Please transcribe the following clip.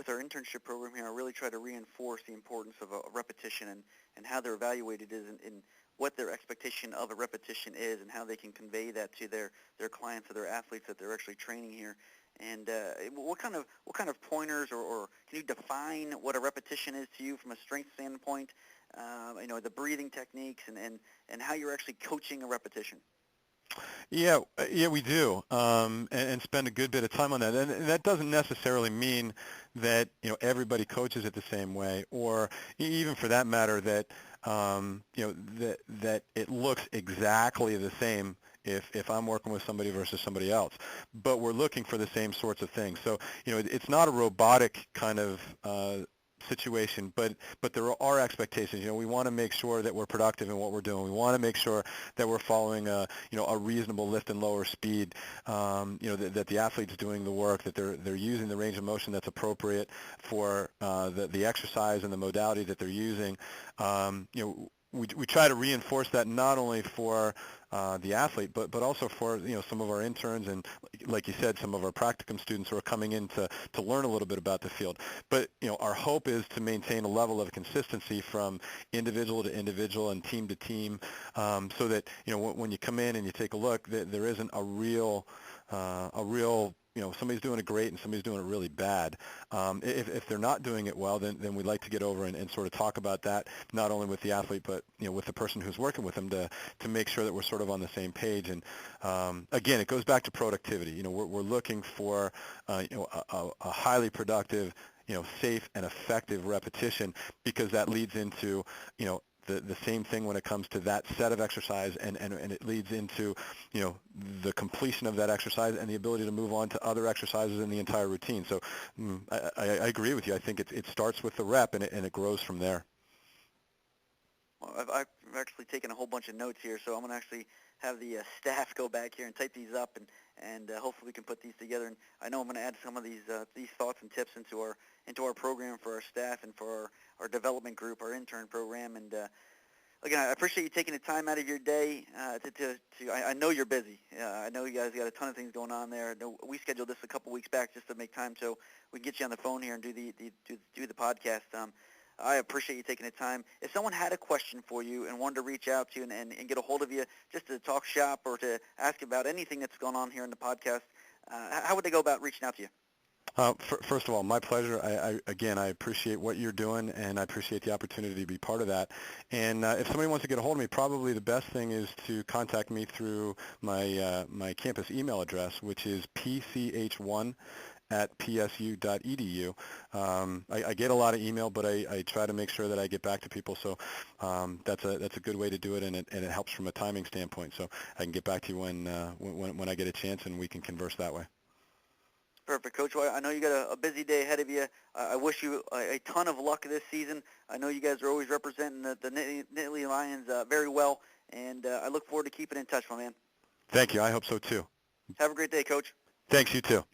with our internship program here, I really try to reinforce the importance of a repetition and how they're evaluated is in what their expectation of a repetition is and how they can convey that to their clients or their athletes that they're actually training here. And what kind of pointers or can you define what a repetition is to you from a strength standpoint? The breathing techniques and how you're actually coaching a repetition. Yeah, we do, and spend a good bit of time on that. And that doesn't necessarily mean that everybody coaches it the same way, or even for that matter that that it looks exactly the same if I'm working with somebody versus somebody else. But we're looking for the same sorts of things. So it's not a robotic kind of situation, but there are expectations. We want to make sure that we're productive in what we're doing. We want to make sure that we're following a reasonable lift and lower speed. That the athlete's doing the work, that they're using the range of motion that's appropriate for the exercise and the modality that they're using. We try to reinforce that not only for the athlete, but also for some of our interns and, like you said, some of our practicum students who are coming in to learn a little bit about the field. But our hope is to maintain a level of consistency from individual to individual and team to team, so that when you come in and you take a look, there isn't a real somebody's doing it great and somebody's doing it really bad. If they're not doing it well, then we'd like to get over and sort of talk about that, not only with the athlete, but with the person who's working with them to make sure that we're sort of on the same page. And again, it goes back to productivity. We're looking for a highly productive, safe and effective repetition, because that leads into the same thing when it comes to that set of exercise, and it leads into the completion of that exercise and the ability to move on to other exercises in the entire routine. So I agree with you. I think it starts with the rep and it grows from there. Well, I've actually taken a whole bunch of notes here, so I'm going to actually have the staff go back here and type these up, and hopefully we can put these together. And I know I'm going to add some of these thoughts and tips into our program for our staff and for our development group, our intern program. And again, I appreciate you taking the time out of your day I know you're busy. I know you guys got a ton of things going on there. We scheduled this a couple weeks back just to make time so we can get you on the phone here and do the podcast. I appreciate you taking the time. If someone had a question for you and wanted to reach out to you and get a hold of you just to talk shop or to ask about anything that's going on here in the podcast, how would they go about reaching out to you? First of all, my pleasure. I appreciate what you're doing, and I appreciate the opportunity to be part of that. And if somebody wants to get a hold of me, probably the best thing is to contact me through my campus email address, which is pch1 at psu.edu. I get a lot of email, but I try to make sure that I get back to people. So that's a good way to do it, and it helps from a timing standpoint. So I can get back to you when I get a chance, and we can converse that way. Perfect, Coach. Well, I know you got a busy day ahead of you. I wish you a ton of luck this season. I know you guys are always representing the Nittany Lions very well, and I look forward to keeping in touch, my man. Thank you. I hope so, too. Have a great day, Coach. Thanks, you too.